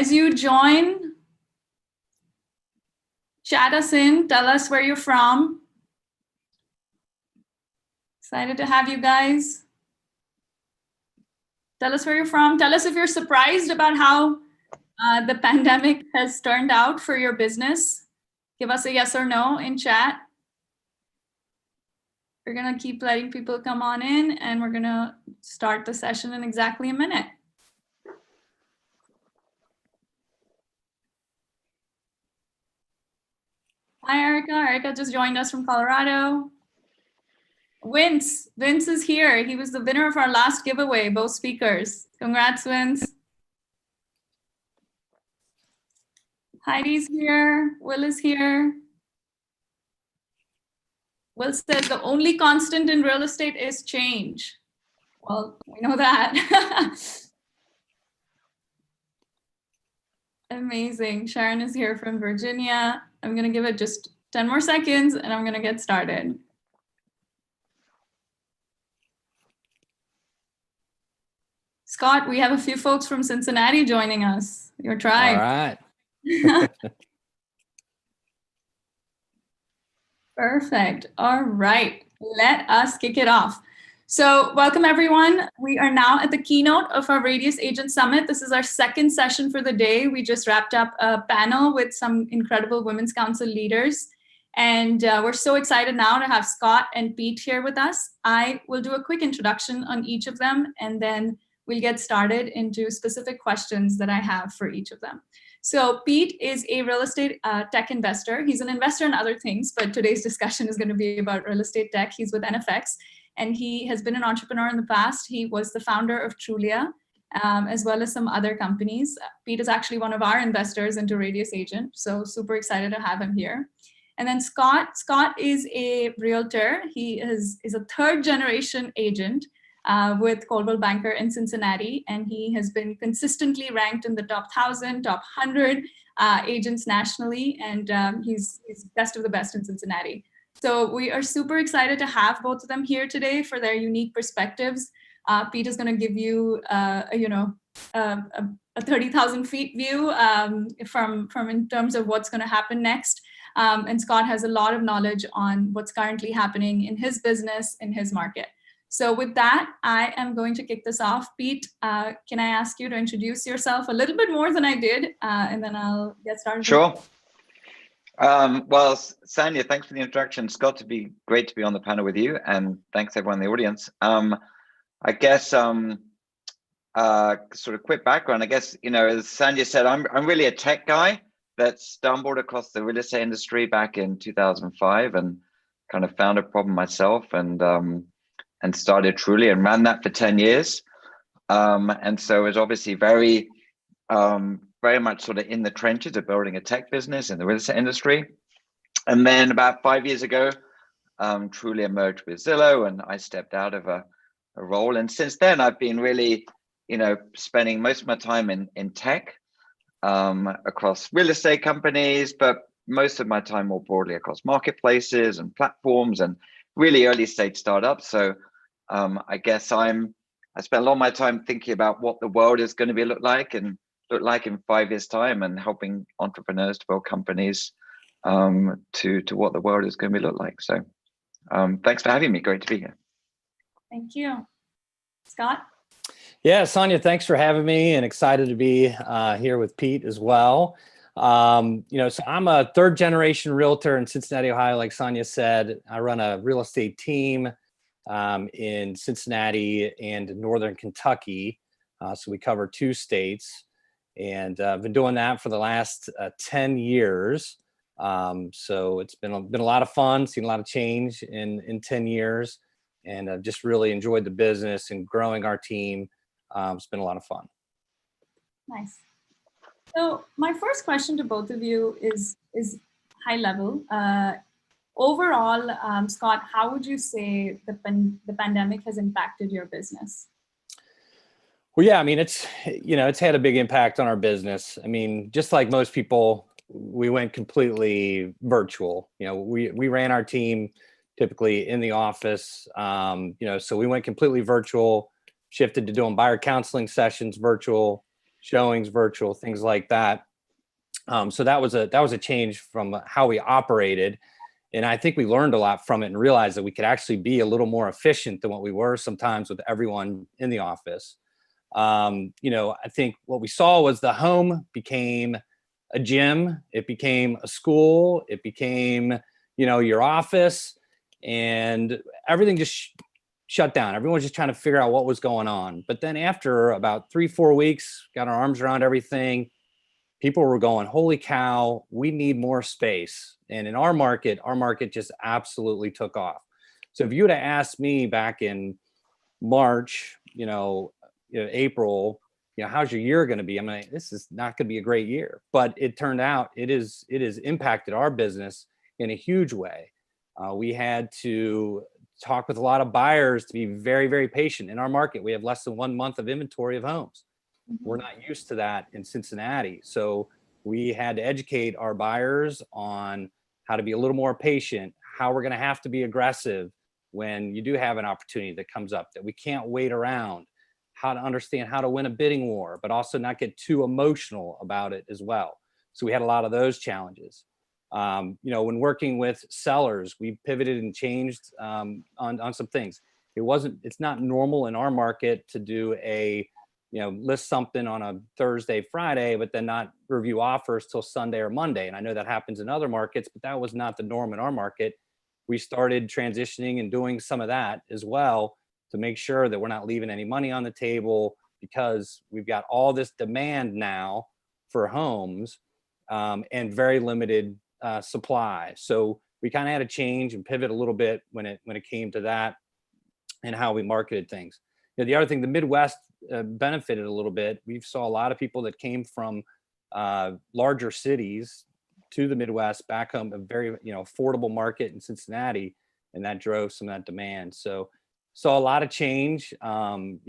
As you join, chat us in, tell us where you're from. Excited to have you guys. Tell us where you're from. Tell us if you're surprised about how the pandemic has turned out for your business. Give us a yes or no in chat. We're gonna keep letting people come on in and we're gonna start the session in exactly a minute. Hi, Erica. Erica just joined us from Colorado. Vince is here. He was the winner of our last giveaway, both speakers. Congrats, Vince. Heidi's here. Will is here. Will says the only constant in real estate is change. Well, we know that. Amazing. Sharon is here from Virginia. I'm going to give it just 10 more seconds and I'm going to get started. Scott, we have a few folks from Cincinnati joining us. Your tribe. All right. Perfect. All right. Let us kick it off. So welcome, everyone. We are now at the keynote of our Radius Agent Summit. This is our second session for the day. We just wrapped up a panel with some incredible Women's Council leaders. And we're so excited now to have Scott and Pete here with us. I will do a quick introduction on each of them, and then we'll get started into specific questions that I have for each of them. So Pete is a real estate tech investor. He's an investor in other things, but today's discussion is going to be about real estate tech. He's with NFX, and he has been an entrepreneur in the past. He was the founder of Trulia, as well as some other companies. Pete is actually one of our investors into Radius Agent, so super excited to have him here. And then Scott is a realtor. He is a third generation agent with Coldwell Banker in Cincinnati, and he has been consistently ranked in the top 1,000, top 100 agents nationally, and he's best of the best in Cincinnati. So we are super excited to have both of them here today for their unique perspectives. Pete is going to give you, a 30,000 feet view from in terms of what's going to happen next. And Scott has a lot of knowledge on what's currently happening in his business, in his market. So with that, I am going to kick this off. Pete, can I ask you to introduce yourself a little bit more than I did, and then I'll get started. Sure. Well, Sanya, thanks for the introduction. Scott, great to be on the panel with you, and thanks everyone in the audience. I guess sort of quick background. I guess, you know, as Sanya said, I'm really a tech guy that stumbled across the real estate industry back in 2005 and kind of found a problem myself and started Trulia and ran that for 10 years. And so it was obviously very much sort of in the trenches of building a tech business in the real estate industry. And then about 5 years ago, Trulia merged with Zillow, and I stepped out of a role. And since then, I've been really, you know, spending most of my time in tech across real estate companies, but most of my time more broadly across marketplaces and platforms and really early stage startups. So I guess I spent a lot of my time thinking about what the world is going to look like in 5 years time, and helping entrepreneurs to build companies to what the world is going to look like. So thanks for having me. Great to be here. Thank you. Scott? Yeah, Sanya, thanks for having me, and excited to be here with Pete as well. You know, so I'm a third generation realtor in Cincinnati, Ohio. Like Sanya said, I run a real estate team in Cincinnati and Northern Kentucky. So we cover 2 states, and I've been doing that for the last 10 years. So it's been a lot of fun, seen a lot of change in 10 years, and I've just really enjoyed the business and growing our team. It's been a lot of fun. Nice. So my first question to both of you is high level. Overall, Scott, how would you say the pandemic has impacted your business? Well, yeah, I mean, it's had a big impact on our business. I mean, just like most people, we went completely virtual. You know, we ran our team typically in the office, so we went completely virtual, shifted to doing buyer counseling sessions virtual, showings virtual, things like that. So that was a change from how we operated. And I think we learned a lot from it and realized that we could actually be a little more efficient than what we were sometimes with everyone in the office. I think what we saw was the home became a gym, it became a school, it became, your office, and everything just shut down. Everyone was just trying to figure out what was going on. But then after about 3-4 weeks, got our arms around everything, people were going, holy cow, we need more space. And in our market just absolutely took off. So if you would have asked me back in March, April, how's your year going to be? I'm like, this is not going to be a great year. But it turned out it has impacted our business in a huge way. We had to talk with a lot of buyers to be very, very patient. In our market, we have less than 1 month of inventory of homes. We're not used to that in Cincinnati. So we had to educate our buyers on how to be a little more patient, how we're going to have to be aggressive when you do have an opportunity that comes up, that we can't wait around, how to understand how to win a bidding war, but also not get too emotional about it as well. So we had a lot of those challenges. When working with sellers, we pivoted and changed on some things. It's not normal in our market to do list something on a Thursday, Friday, but then not review offers till Sunday or Monday. And I know that happens in other markets, but that was not the norm in our market. We started transitioning and doing some of that as well to make sure that we're not leaving any money on the table, because we've got all this demand now for homes and very limited supply. So we kind of had to change and pivot a little bit when it came to that and how we marketed things. The other thing, the Midwest benefited a little bit. We saw a lot of people that came from larger cities to the Midwest back home, a very affordable market in Cincinnati, and that drove some of that demand. So saw a lot of change. I'm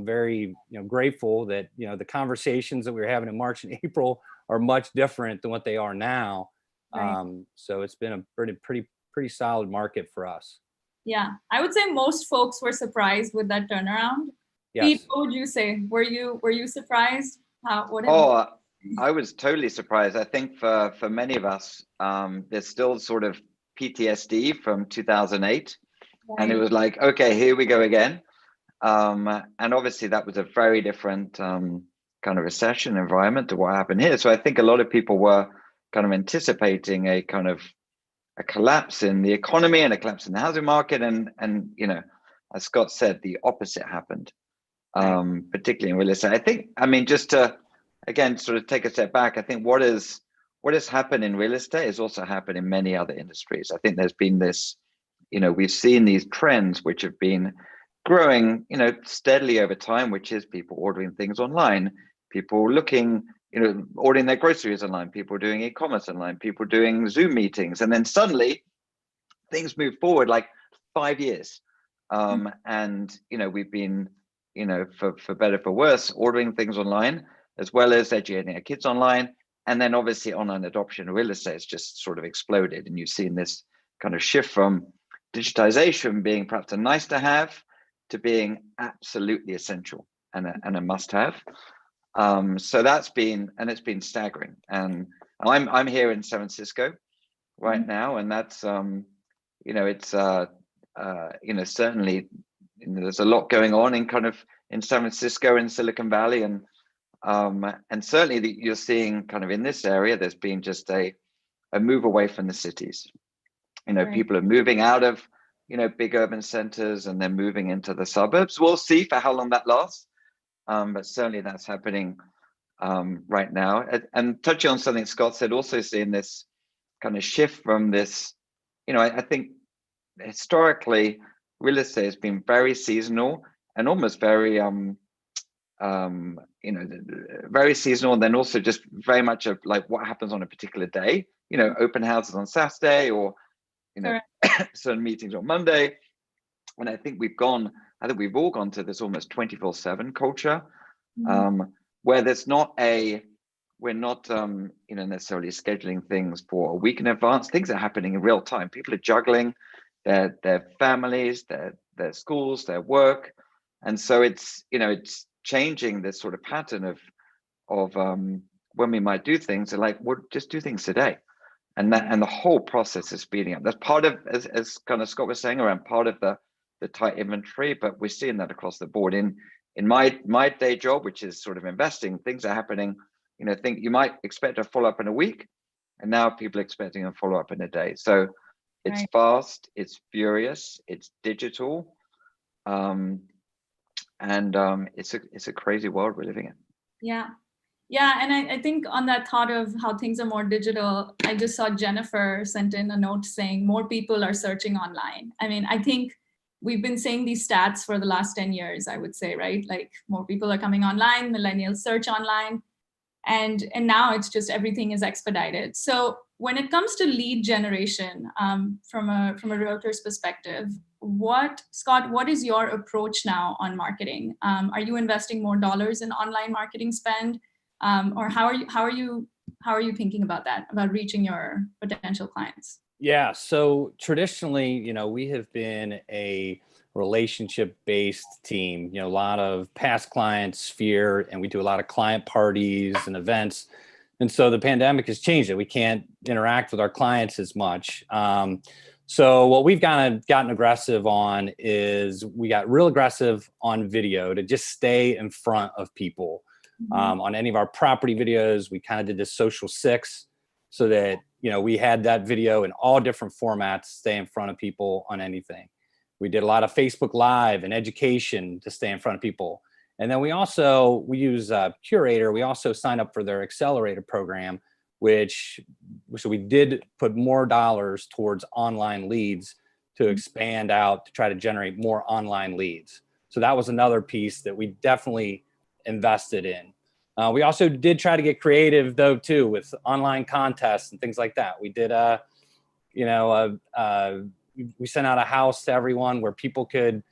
very grateful that the conversations that we were having in March and April are much different than what they are now. Right. So it's been a pretty solid market for us. Yeah, I would say most folks were surprised with that turnaround. Yes. Pete, what would you say? Were you surprised? I was totally surprised. I think for many of us, there's still sort of PTSD from 2008, right. And it was like, okay, here we go again. And obviously that was a very different kind of recession environment to what happened here. So I think a lot of people were kind of anticipating a kind of a collapse in the economy and a collapse in the housing market, and as Scott said, the opposite happened, particularly in real estate. Just to again sort of take a step back, I think what has happened in real estate has also happened in many other industries. I think there's been this, we've seen these trends which have been growing, steadily over time, which is people ordering things online, people looking, ordering their groceries online, people doing e-commerce online, people doing Zoom meetings. And then suddenly things move forward like 5 years. And, we've been, for better, for worse, ordering things online, as well as educating our kids online. And then obviously online adoption of real estate has just sort of exploded. And you've seen this kind of shift from digitization being perhaps a nice to have to being absolutely essential and a must have. So it's been staggering. And I'm here in San Francisco right now, and that's certainly there's a lot going on in San Francisco and Silicon Valley, and certainly you're seeing kind of in this area there's been just a move away from the cities. Right. People are moving out of big urban centers and they're moving into the suburbs. We'll see for how long that lasts. But certainly that's happening right now. And touching on something Scott said, also seeing this kind of shift from this, I think historically real estate has been very seasonal and almost very, very seasonal. And then also just very much of like what happens on a particular day, open houses on Saturday or, certain meetings on Monday. And I think we've all gone to this almost 24/7 culture, where we're not necessarily scheduling things for a week in advance. Things are happening in real time. People are juggling their families, their schools, their work. And so it's changing this sort of pattern of when we might do things, they're like, well, just do things today. And the whole process is speeding up. That's part of, as kind of Scott was saying, around part of the tight inventory, but we're seeing that across the board. In my day job, which is sort of investing, things are happening, think you might expect a follow-up in a week, and now people are expecting a follow-up in a day. So it's Right. fast, it's furious, it's digital, and it's a crazy world we're living in. Yeah. Yeah. And I think on that thought of how things are more digital, I just saw Jennifer sent in a note saying more people are searching online. I mean, I think we've been saying these stats for the last 10 years, I would say, right? Like more people are coming online, millennials search online, and now it's just everything is expedited. So when it comes to lead generation, from a realtor's perspective, Scott, what is your approach now on marketing? Are you investing more dollars in online marketing spend? Or how are you thinking about that, about reaching your potential clients? Yeah. So traditionally, we have been a relationship-based team, a lot of past clients, Sphere, and we do a lot of client parties and events. And so the pandemic has changed it. We can't interact with our clients as much. So what we've gotten aggressive on is we got real aggressive on video to just stay in front of people. On any of our property videos, we kind of did this social 6 so that, we had that video in all different formats, stay in front of people on anything. We did a lot of Facebook Live and education to stay in front of people. And then we use Curator. We also signed up for their accelerator program, so we did put more dollars towards online leads to expand out to try to generate more online leads. So that was another piece that we definitely invested in. We also did try to get creative though too with online contests and things like that. We did we sent out a house to everyone where people could,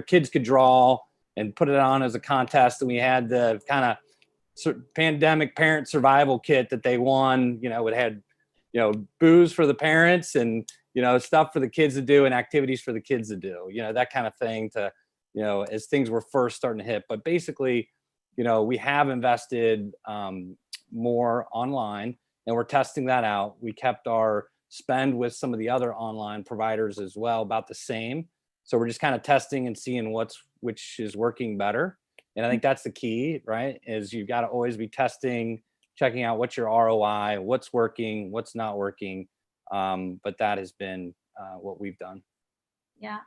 kids could draw and put it on as a contest. And we had the kind of pandemic parent survival kit that they won. It had, booze for the parents and, stuff for the kids to do and activities for the kids to do, that kind of thing to, as things were first starting to hit. But basically, we have invested more online and we're testing that out. We kept our spend with some of the other online providers as well, about the same. So we're just kind of testing and seeing which is working better. And I think that's the key, right? Is you've got to always be testing, checking out what's your ROI, what's working, what's not working. But that has been what we've done. Yeah.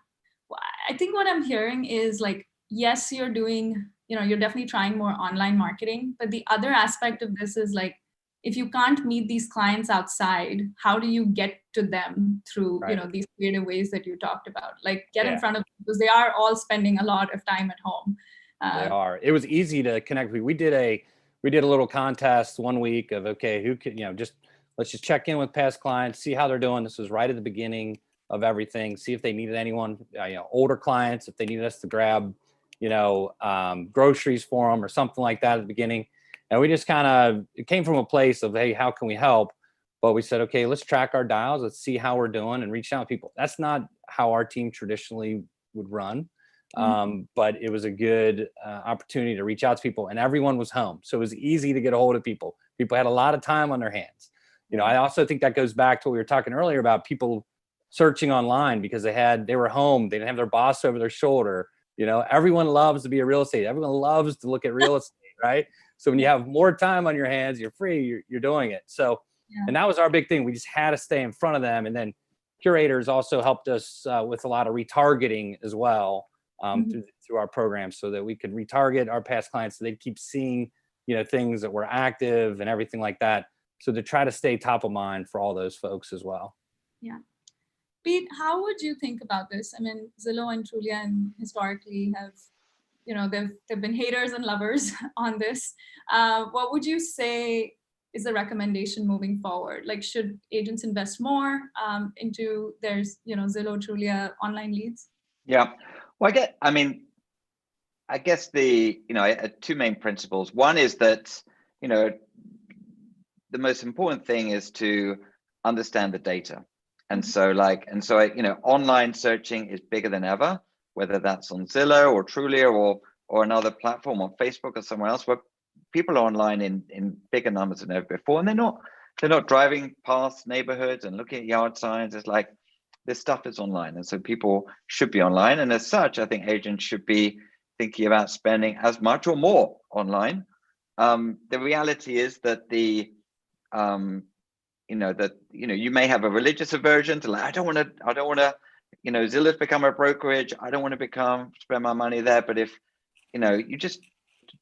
Well, I think what I'm hearing is like, yes, you're doing, you're definitely trying more online marketing, but the other aspect of this is like, if you can't meet these clients outside, how do you get to them through, Right. These creative ways that you talked about? Like get in front of them, because they are all spending a lot of time at home. They are. It was easy to connect. We did a little contest one week of, okay, who could, let's just check in with past clients, see how they're doing. This was right at the beginning of everything. See if they needed anyone, older clients, if they needed us to grab, groceries for them or something like that at the beginning. And we just it came from a place of, hey, how can we help? But we said, okay, let's track our dials. Let's see how we're doing and reach out to people. That's not how our team traditionally would run. But it was a good opportunity to reach out to people, and everyone was home. So it was easy to get a hold of people. People had a lot of time on their hands. I also think that goes back to what we were talking earlier about people searching online because they were home. They didn't have their boss over their shoulder. Everyone loves to be a real estate. Everyone loves to look at real estate, right? So when you have more time on your hands, you're free, you're doing it. So, and that was our big thing. We just had to stay in front of them. And then Curators also helped us with a lot of retargeting as well through our program, so that we could retarget our past clients so they'd keep seeing, things that were active and everything like that. So to try to stay top of mind for all those folks as well. Yeah. Pete, how would you think about this? I mean, Zillow and Trulia historically have, they've been haters and lovers on this. What would you say is the recommendation moving forward? Like, should agents invest more into their, Zillow, Trulia online leads? Yeah. Well, I guess the, two main principles. One is that, the most important thing is to understand the data. And so online searching is bigger than ever, whether that's on Zillow or Trulia or another platform on Facebook or somewhere else. people are online in bigger numbers than ever before, and they're not driving past neighborhoods and looking at yard signs. It's like this stuff is online, and so people should be online. And as such, I think agents should be thinking about spending as much or more online. The reality is that you may have a religious aversion to, like, I don't want to, Zillow's become a brokerage. I don't want to spend my money there. But if, you just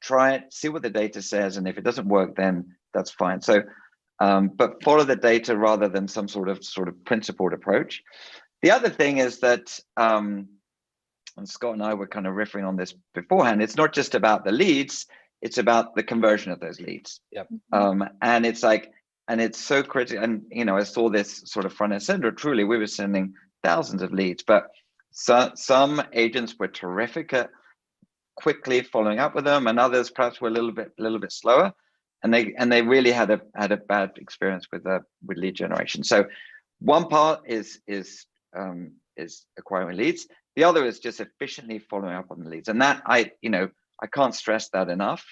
try it, see what the data says, and if it doesn't work, then that's fine. So, but follow the data rather than some sort of principled approach. The other thing is that, and Scott and I were kind of riffing on this beforehand, it's not just about the leads, it's about the conversion of those leads. Yep. And it's like, and it's so critical. And, I saw this sort of front and center. Truly, we were sending thousands of leads, but some agents were terrific at quickly following up with them, and others perhaps were a little bit slower. And they really had a bad experience with lead generation. So one part is acquiring leads. The other is just efficiently following up on the leads, and that I can't stress that enough.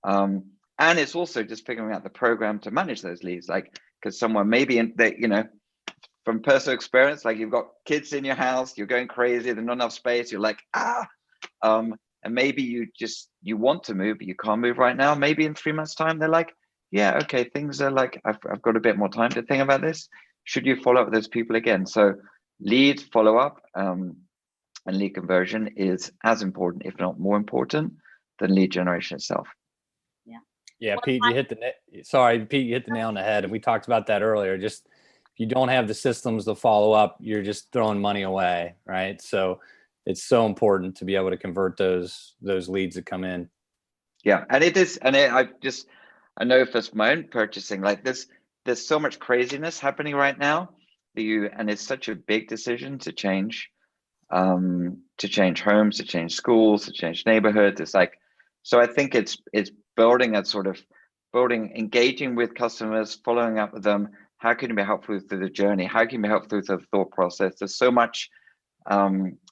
And it's also just figuring out the program to manage those leads, like, because someone maybe from personal experience, like, you've got kids in your house, you're going crazy, there's not enough space, you're like, and maybe you want to move, but you can't move right now. Maybe in 3 months' time, they're like, yeah, okay, things are like, I've got a bit more time to think about this. Should you follow up with those people again? So lead follow up and lead conversion is as important, if not more important, than lead generation itself. Yeah, Pete, you hit the nail on the head, and we talked about that earlier. Just, if you don't have the systems to follow up, you're just throwing money away, right? So it's so important to be able to convert those leads that come in. Yeah, and it is, and I know for my own purchasing, like, there's so much craziness happening right now. And it's such a big decision to change homes, to change schools, to change neighborhoods. It's like, so I think it's engaging with customers, following up with them. How can you be helpful through the journey? How can you be helpful through the thought process? There's so much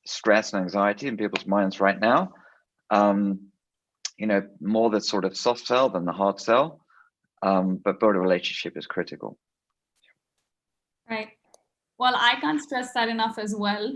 stress and anxiety in people's minds right now. More the sort of soft sell than the hard sell. But build a relationship is critical. Right. Well, I can't stress that enough as well.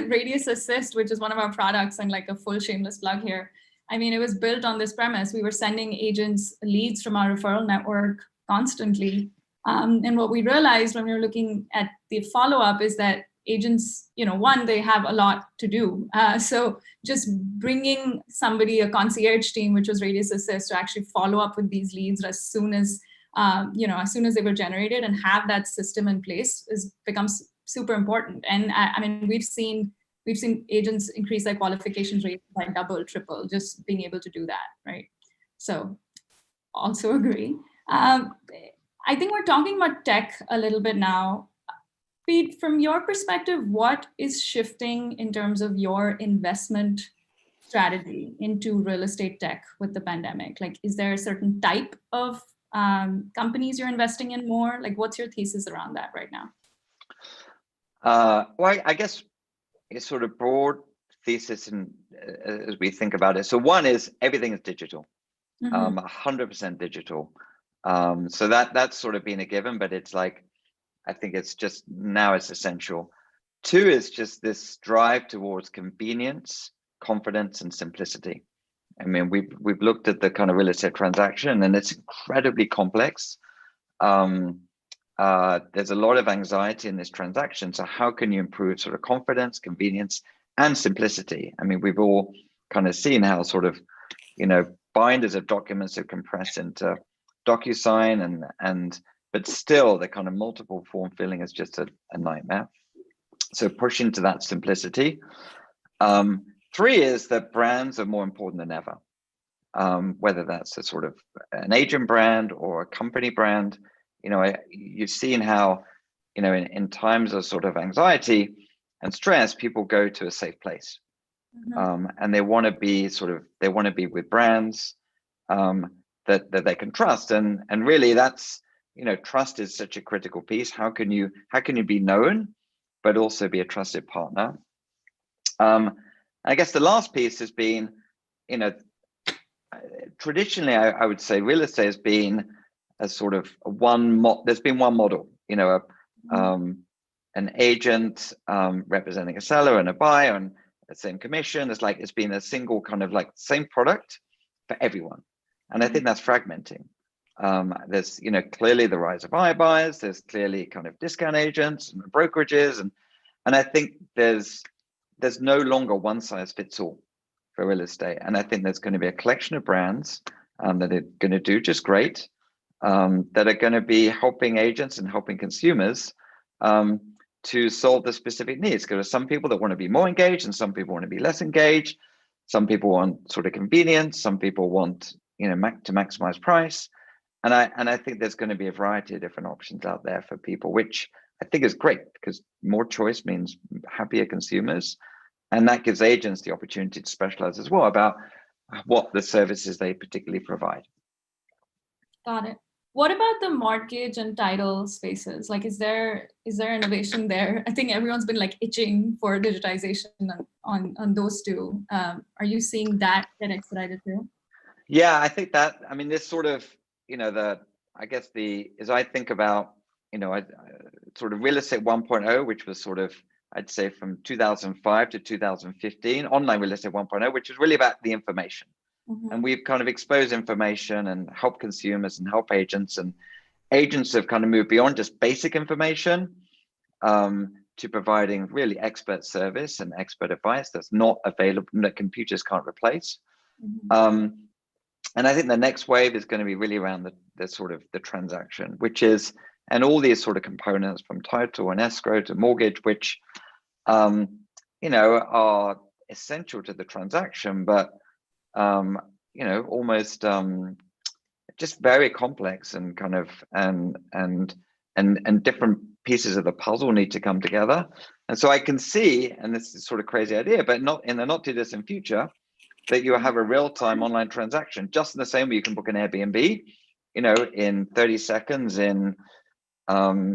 Radius Assist, which is one of our products, and like a full shameless plug here. I mean, it was built on this premise. We were sending agents leads from our referral network constantly. And what we realized when we were looking at the follow-up is that agents, one, they have a lot to do. So just bringing somebody, a concierge team, which was Radius Assist, to actually follow up with these leads as soon as they were generated, and have that system in place becomes super important. And I mean, we've seen agents increase their qualification rate by double, triple, just being able to do that, right? So also agree. I think we're talking about tech a little bit now. Pete, from your perspective, what is shifting in terms of your investment strategy into real estate tech with the pandemic? Like, is there a certain type of companies you're investing in more? Like, what's your thesis around that right now? Well, I guess it's sort of broad thesis, and as we think about it. So one is everything is digital, 100% digital. So that's sort of been a given, but it's like, I think it's just now it's essential. Two is just this drive towards convenience, confidence, and simplicity. I mean, we've looked at the kind of real estate transaction, and it's incredibly complex. There's a lot of anxiety in this transaction. So how can you improve sort of confidence, convenience, and simplicity? I mean, we've all kind of seen how sort of, binders of documents are compressed into DocuSign, but still the kind of multiple form filling is just a nightmare. So pushing to that simplicity. Three is that brands are more important than ever, whether that's a sort of an agent brand or a company brand. You've seen how, in times of sort of anxiety and stress, people go to a safe place, and they want to be with brands that they can trust, and really that's, trust is such a critical piece. How can you be known, but also be a trusted partner? I guess the last piece has been, traditionally, I would say real estate has been a sort of there's been one model, an agent representing a seller and a buyer on the same commission. It's been a single kind of like same product for everyone. And I think that's fragmenting. There's, clearly the rise of iBuyers. There's clearly kind of discount agents and brokerages. And I think there's no longer one size fits all for real estate. And I think there's going to be a collection of brands that are going to do just great, that are going to be helping agents and helping consumers to solve the specific needs. Because some people that want to be more engaged and some people want to be less engaged. Some people want sort of convenience. Some people want, to maximize price. And I think there's going to be a variety of different options out there for people, which I think is great because more choice means happier consumers. And that gives agents the opportunity to specialize as well about what the services they particularly provide. Got it. What about the mortgage and title spaces? Like, is there innovation there? I think everyone's been like itching for digitization on those two. Are you seeing that get expedited too? Yeah, I think that, this sort of, as I think about, sort of real estate 1.0, which was sort of, I'd say from 2005 to 2015, online real estate 1.0, which is really about the information. Mm-hmm. And we've kind of exposed information and help consumers and help agents, and agents have kind of moved beyond just basic information to providing really expert service and expert advice that's not available, that computers can't replace. Mm-hmm. And I think the next wave is going to be really around the sort of the transaction, which is, and all these sort of components from title and escrow to mortgage, which, are essential to the transaction, but, almost just very complex and kind of, and different pieces of the puzzle need to come together. And so I can see, and this is sort of crazy idea, but not in the not too distant future, that you have a real-time online transaction, just in the same way you can book an Airbnb, in 30 seconds in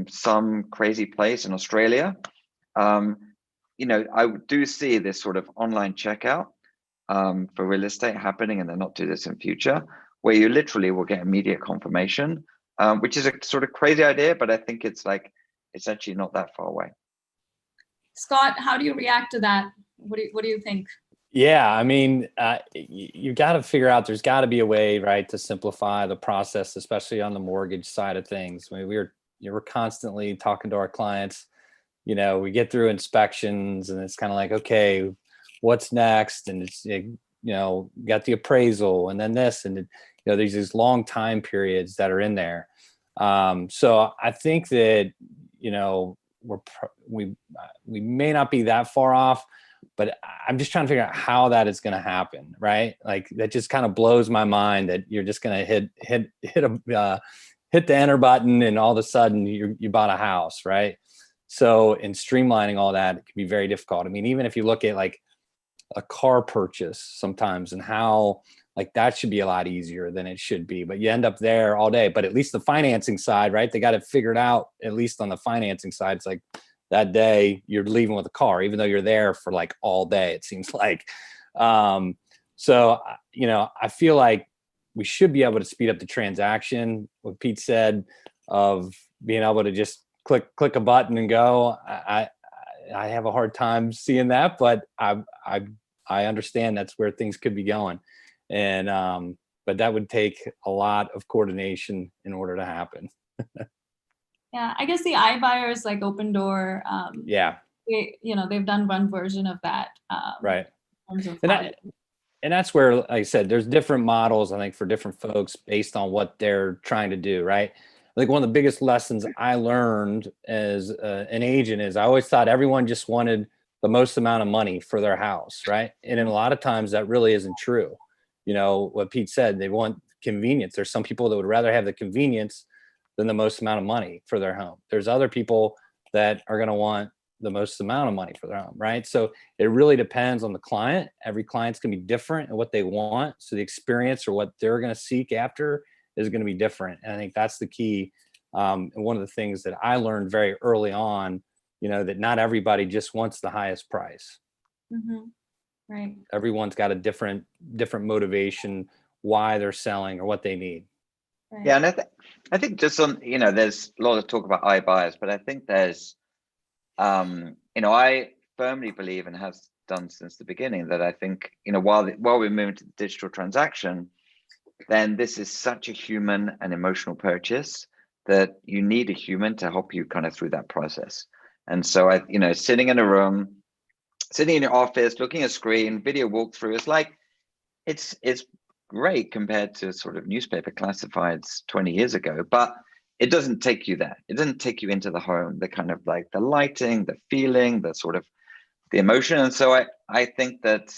some crazy place in Australia. I do see this sort of online checkout for real estate happening in the not too distant future, where you literally will get immediate confirmation, which is a sort of crazy idea, but I think it's actually not that far away. Scott, how do you react to that? What do you think? Yeah, you got to figure out, there's got to be a way, right, to simplify the process, especially on the mortgage side of things. We're constantly talking to our clients. We get through inspections and it's kind of like, okay, what's next? And it's, got the appraisal and then this, and there's these long time periods that are in there. So I think that, we may not be that far off, but I'm just trying to figure out how that is going to happen, right? Like, that just kind of blows my mind that you're just going to hit the enter button and all of a sudden you bought a house, right? So in streamlining all that, it can be very difficult. Even if you look at like a car purchase sometimes, and how like that should be a lot easier than it should be, but you end up there all day. But at least the financing side, right? They got it figured out, at least on the financing side. It's like, that day you're leaving with a car, even though you're there for like all day, it seems like. So, I feel like we should be able to speed up the transaction. What Pete said of being able to just click a button and go, I have a hard time seeing that, but I understand that's where things could be going. And, but that would take a lot of coordination in order to happen. Yeah, I guess the iBuyers, like Opendoor, yeah, they've done one version of that. Right. And that's where, like I said, there's different models, I think, for different folks based on what they're trying to do, right? I think one of the biggest lessons I learned as an agent is I always thought everyone just wanted the most amount of money for their house, right? And in a lot of times that really isn't true. What Pete said, they want convenience. There's some people that would rather have the convenience than the most amount of money for their home. There's other people that are going to want the most amount of money for their home, right? So it really depends on the client. Every client's going to be different and what they want. So the experience or what they're going to seek after is going to be different. And I think that's the key. And one of the things that I learned very early on, that not everybody just wants the highest price. Mm-hmm. Right. Everyone's got a different motivation, why they're selling or what they need. Right. Yeah, and I think just on, there's a lot of talk about iBuyers, but I think there's, I firmly believe, and have done since the beginning, that I think, while we're moving to the digital transaction, then this is such a human and emotional purchase that you need a human to help you kind of through that process. And so sitting in a room, sitting in your office, looking at a screen, video walkthrough, is like, it's great compared to sort of newspaper classifieds 20 years ago, but it doesn't take you there. It doesn't take you into the home, the kind of like the lighting, the feeling, the sort of the emotion. And so I think that,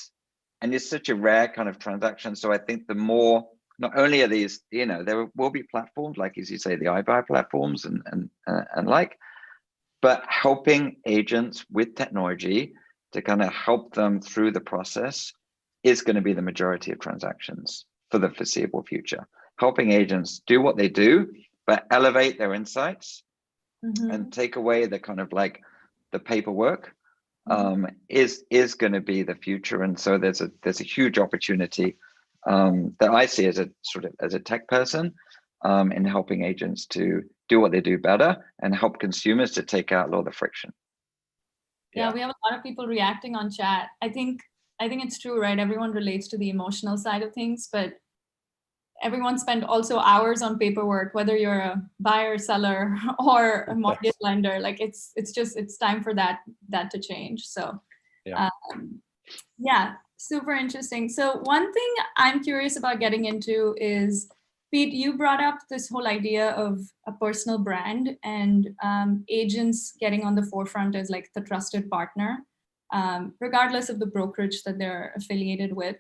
and it's such a rare kind of transaction. So I think the more, not only are these, there will be platforms like, as you say, the iBuyer platforms and but helping agents with technology to kind of help them through the process is going to be the majority of transactions for the foreseeable future. Helping agents do what they do, but elevate their insights and take away the kind of like the paperwork is going to be the future. And so there's a huge opportunity that I see as a tech person in helping agents to do what they do better and help consumers to take out a lot of the friction. Yeah, we have a lot of people reacting on chat. I think it's true, right? Everyone relates to the emotional side of things, but everyone spent also hours on paperwork, whether you're a buyer, seller, or a mortgage lender. Like it's time for that to change. So yeah, super interesting. So one thing I'm curious about getting into is, Pete, you brought up this whole idea of a personal brand and agents getting on the forefront as like the trusted partner, regardless of the brokerage that they're affiliated with.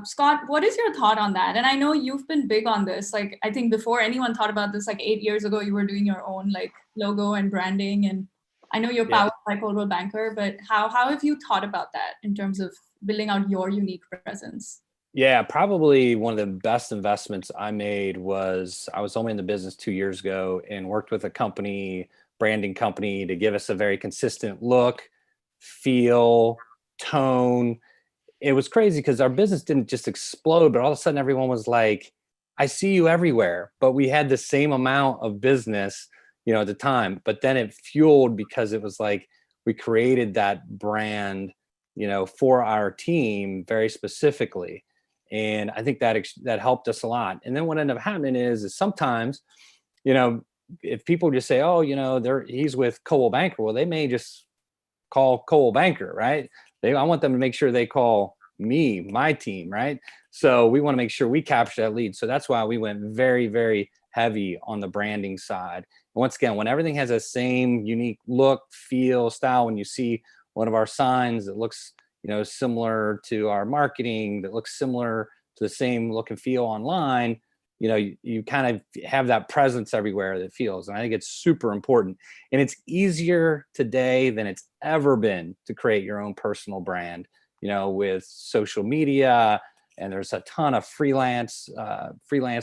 Scott, what is your thought on that? And I know you've been big on this. Like, I think before anyone thought about this, like 8 years ago, you were doing your own like logo and branding. And I know you're powered by Coldwell Banker, but how have you thought about that in terms of building out your unique presence? Yeah, probably one of the best investments I made was I was only in the business 2 years ago and worked with a branding company to give us a very consistent look, feel, tone. It was crazy because our business didn't just explode, but all of a sudden everyone was like, I see you everywhere. But we had the same amount of business, at the time. But then it fueled because it was like we created that brand, for our team very specifically. And I think that helped us a lot. And then what ended up happening is sometimes, if people just say, oh, he's with Coldwell Banker, well, they may just call Coldwell Banker, right? I want them to make sure they call me, my team, right? So we want to make sure we capture that lead. So that's why we went very, very heavy on the branding side. And once again, when everything has the same unique look, feel, style, when you see one of our signs that looks similar to our marketing, that looks similar to the same look and feel online, you kind of have that presence everywhere that feels. And I think it's super important. And it's easier today than it's ever been to create your own personal brand, with social media. And there's a ton of freelance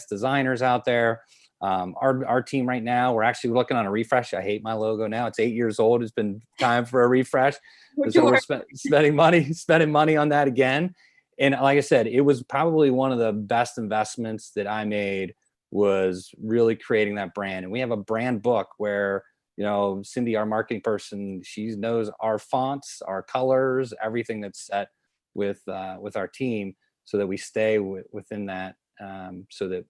designers out there. Our team right now, we're actually looking on a refresh. I hate my logo now. It's 8 years old. It's been time for a refresh. So we're spending money on that again. And like I said, it was probably one of the best investments that I made, was really creating that brand. And we have a brand book where, Cindy, our marketing person, she knows our fonts, our colors, everything that's set with our team, so that we stay within that, so that,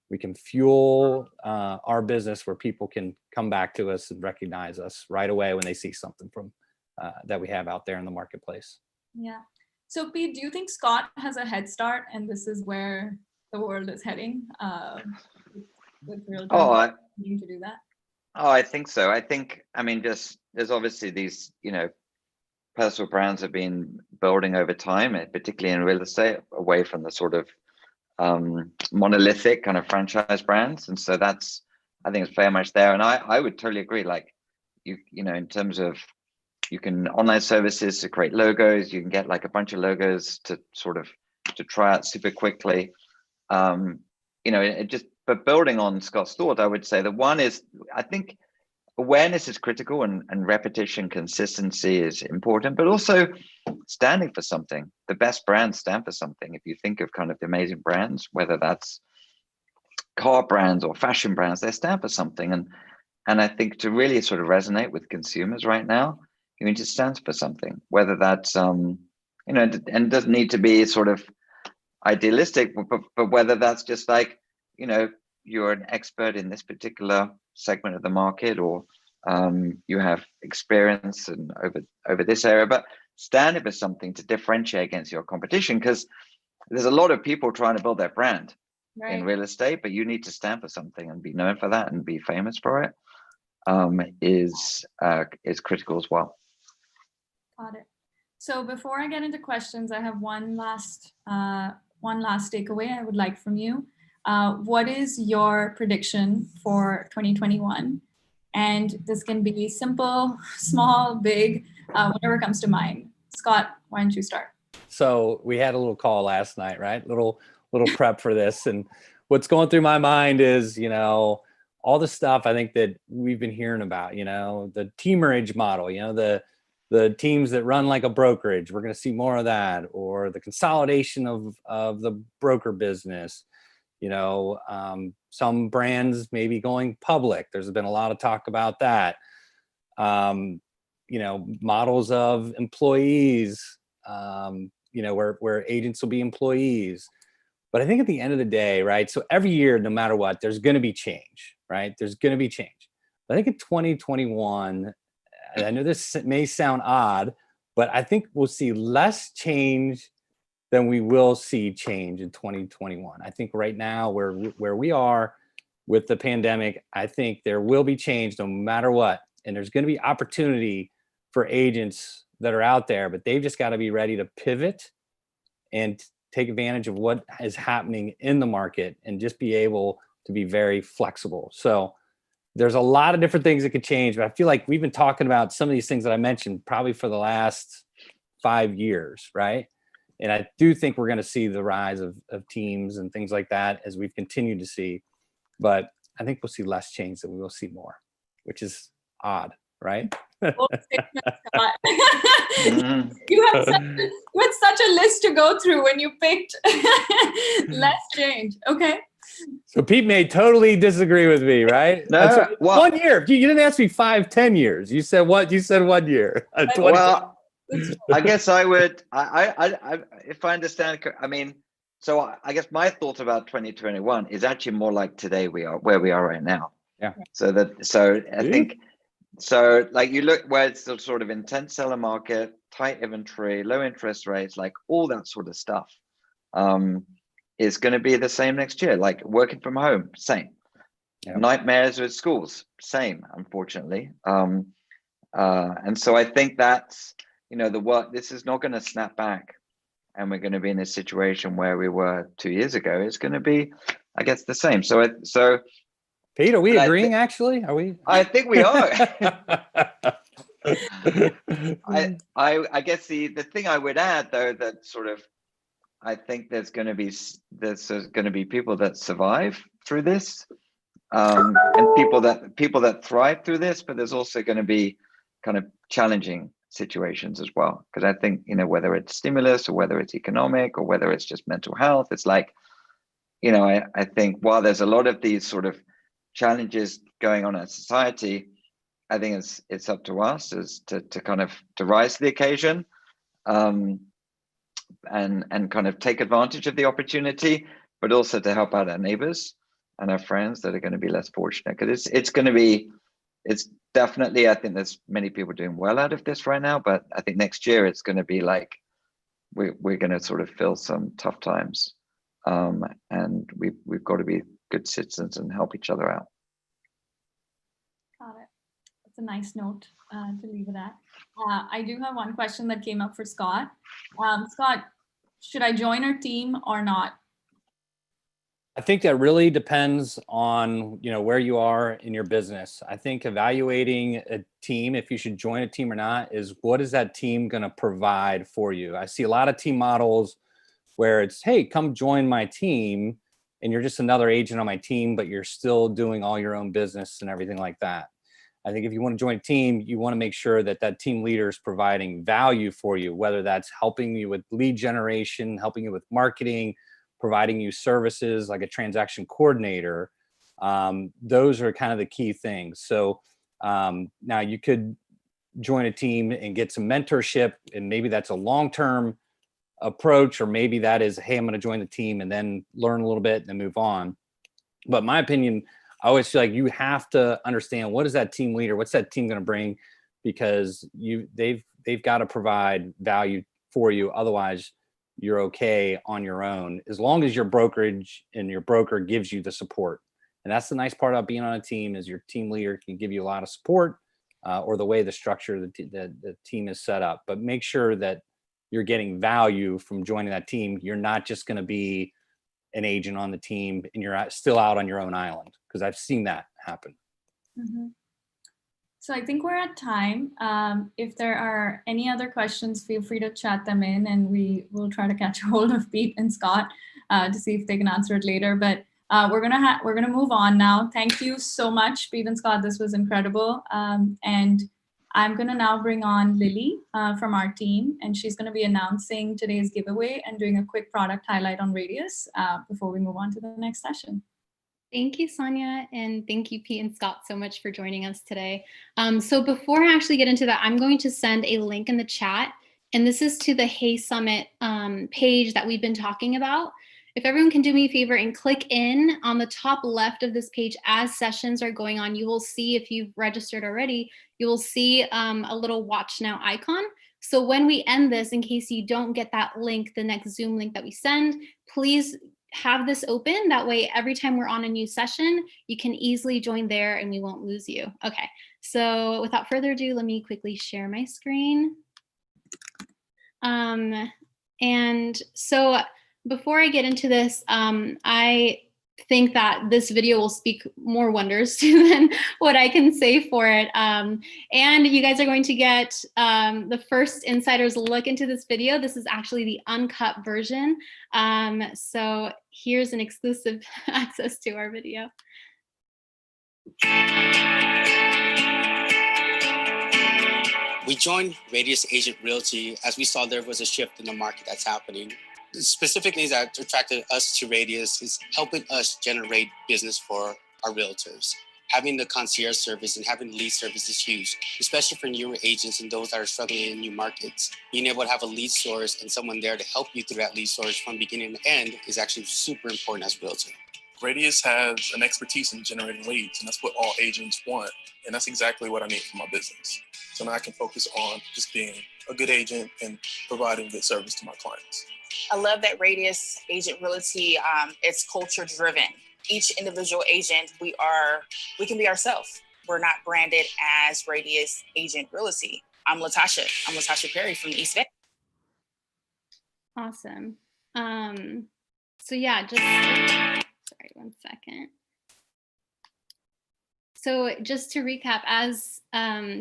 we can fuel our business where people can come back to us and recognize us right away when they see something from that we have out there in the marketplace. Yeah. So Pete, do you think Scott has a head start and this is where the world is heading with real-time to do that? Oh, I think so. There's obviously these, personal brands have been building over time, particularly in real estate, away from the sort of monolithic kind of franchise brands. And so I think it's very much there. And I would totally agree. Like, in terms of, you can online services to create logos, you can get like a bunch of logos to try out super quickly. But building on Scott's thought, I would say that one is, I think awareness is critical, and repetition, consistency is important, but also standing for something. The best brands stand for something. If you think of kind of the amazing brands, whether that's car brands or fashion brands, they stand for something. And I think to really sort of resonate with consumers right now, you need to stand for something, whether that's, and it doesn't need to be sort of idealistic, but whether that's just like, you're an expert in this particular segment of the market, or you have experience and over this area, but standing for something to differentiate against your competition, because there's a lot of people trying to build their brand in real estate, but you need to stand for something and be known for that and be famous for it. Is critical as well. Got it. So before I get into questions, I have one last takeaway I would like from you. What is your prediction for 2021? And this can be simple, small, big, whatever comes to mind. Scott, why don't you start? So we had a little call last night, right? Little prep for this, and what's going through my mind is, all the stuff I think that we've been hearing about, the teamerage model, the teams that run like a brokerage. We're going to see more of that, or the consolidation of the broker business. Some brands maybe going public. There's been a lot of talk about that. Models of employees, where agents will be employees. But I think at the end of the day, right? So every year, no matter what, there's going to be change, right? There's going to be change. But I think in 2021, and I know this may sound odd, but I think we'll see less change than we will see change in 2021. I think right now, where we are with the pandemic, I think there will be change no matter what. And there's going to be opportunity for agents that are out there, but they've just got to be ready to pivot and take advantage of what is happening in the market and just be able to be very flexible. So there's a lot of different things that could change, but I feel like we've been talking about some of these things that I mentioned probably for the last 5 years, right? And I do think we're going to see the rise of teams and things like that as we've continued to see, but I think we'll see less change than we will see more, which is odd, right? You had such a list to go through when you picked less change. Okay. So Pete may totally disagree with me, right? No, well, 1 year. You didn't ask me 5, 10 years. You said what? You said 1 year. Well, I guess I would. I if I understand. I mean, so I guess my thought about 2021 is actually more like today we are where we are right now. Yeah. So I think. So like you look where it's the sort of intense seller market, tight inventory, low interest rates, like all that sort of stuff is going to be the same next year. Like working from home, same. Yep. Nightmares with schools, same, unfortunately. And so I think that's, this is not going to snap back and we're going to be in a situation where we were 2 years ago. It's going to be, I guess, the same. So Pete, are we agreeing? Actually, are we? I think we are. I guess the thing I would add, though, that sort of, I think there's going to be people that survive through this, and people that thrive through this. But there's also going to be kind of challenging situations as well, because I think whether it's stimulus or whether it's economic or whether it's just mental health, it's like I think while there's a lot of these sort of challenges going on in society, I think it's up to us as to kind of to rise to the occasion, and kind of take advantage of the opportunity, but also to help out our neighbors and our friends that are going to be less fortunate. Because it's definitely, I think there's many people doing well out of this right now, but I think next year it's going to be like we're going to sort of feel some tough times, and we've got to be good citizens and help each other out. Got it. That's a nice note to leave it at. I do have one question that came up for Scott. Scott, should I join our team or not? I think that really depends on where you are in your business. I think evaluating a team, if you should join a team or not, is what is that team going to provide for you? I see a lot of team models where it's, hey, come join my team, and you're just another agent on my team, but you're still doing all your own business and everything like that. I think if you want to join a team, you want to make sure that that team leader is providing value for you, whether that's helping you with lead generation, helping you with marketing, providing you services like a transaction coordinator. Those are kind of the key things. So now you could join a team and get some mentorship, and maybe that's a long-term approach, or maybe that is, hey, I'm going to join the team and then learn a little bit and then move on. But my opinion, I always feel like you have to understand, what is that team leader? What's that team going to bring? Because they've got to provide value for you. Otherwise, you're okay on your own, as long as your brokerage and your broker gives you the support. And that's the nice part about being on a team, is your team leader can give you a lot of support, or the way the structure of the team is set up. But make sure that you're getting value from joining that team. You're not just going to be an agent on the team and you're still out on your own island, because I've seen that happen. Mm-hmm. So I think we're at time. If there are any other questions, feel free to chat them in, and we will try to catch a hold of Pete and Scott to see if they can answer it later. But we're gonna move on now. Thank you so much, Pete and Scott. This was incredible. And I'm gonna now bring on Lily from our team, and she's gonna be announcing today's giveaway and doing a quick product highlight on Radius before we move on to the next session. Thank you, Sonia, and thank you, Pete and Scott, so much for joining us today. So before I actually get into that, I'm going to send a link in the chat, and this is to the Hey Summit page that we've been talking about. If everyone can do me a favor and click in on the top left of this page as sessions are going on, you will see, if you've registered already, you will see a little watch now icon. So when we end this, in case you don't get that link, the next Zoom link that we send, please have this open. That way, every time we're on a new session, you can easily join there and we won't lose you. Okay, so without further ado, let me quickly share my screen. And so before I get into this, I think that this video will speak more wonders than what I can say for it. And you guys are going to get the first insider's look into this video. This is actually the uncut version. So here's an exclusive access to our video. We joined Radius Agent Realty as we saw there was a shift in the market that's happening. The specific things that attracted us to Radius is helping us generate business for our realtors. Having the concierge service and having the lead service is huge, especially for newer agents and those that are struggling in new markets. Being able to have a lead source and someone there to help you through that lead source from beginning to end is actually super important as a realtor. Radius has an expertise in generating leads, and that's what all agents want. And that's exactly what I need for my business. So now I can focus on just being a good agent and providing good service to my clients. I love that Radius Agent Realty, it's culture driven. Each individual agent, we can be ourselves. We're not branded as Radius Agent Realty. I'm Latasha Perry from East Bay. Awesome. So yeah, sorry, 1 second. So just to recap,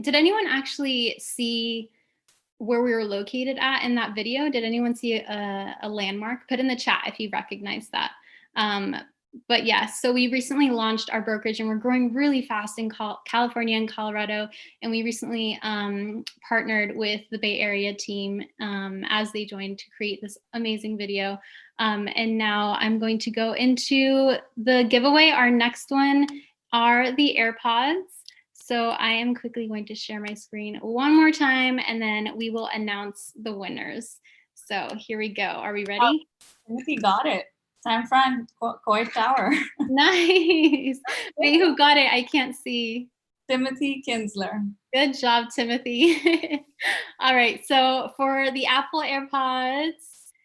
did anyone actually see where we were located at in that video? Did anyone see a landmark? Put in the chat if you recognize that. But yeah, so we recently launched our brokerage and we're growing really fast in California and Colorado. And we recently partnered with the Bay Area team as they joined to create this amazing video. And now I'm going to go into the giveaway. Our next one are the AirPods. So I am quickly going to share my screen one more time, and then we will announce the winners. So here we go. Are we ready? Timothy got it. San Fran, Coit Tower. Nice. Wait, who got it? I can't see. Timothy Kinsler. Good job, Timothy. All right. So for the Apple AirPods,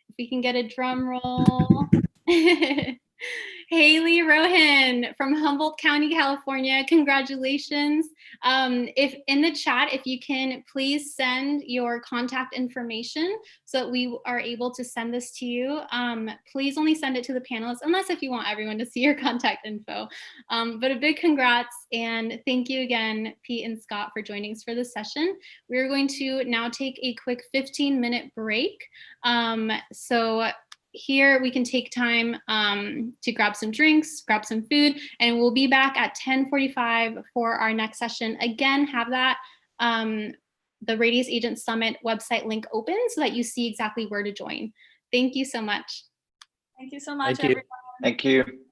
if we can get a drum roll. Haley Rohan from Humboldt County, California. Congratulations. If in the chat, if you can please send your contact information so that we are able to send this to you. Please only send it to the panelists, unless if you want everyone to see your contact info. But a big congrats and thank you again, Pete and Scott, for joining us for this session. We're going to now take a quick 15-minute break. So here we can take time to grab some drinks, grab some food, and we'll be back at 10:45 for our next session. Again, have that the Radius Agent Summit website link open so that you see exactly where to join. Thank you so much. Thank you so much, Thank you. everyone. Thank you.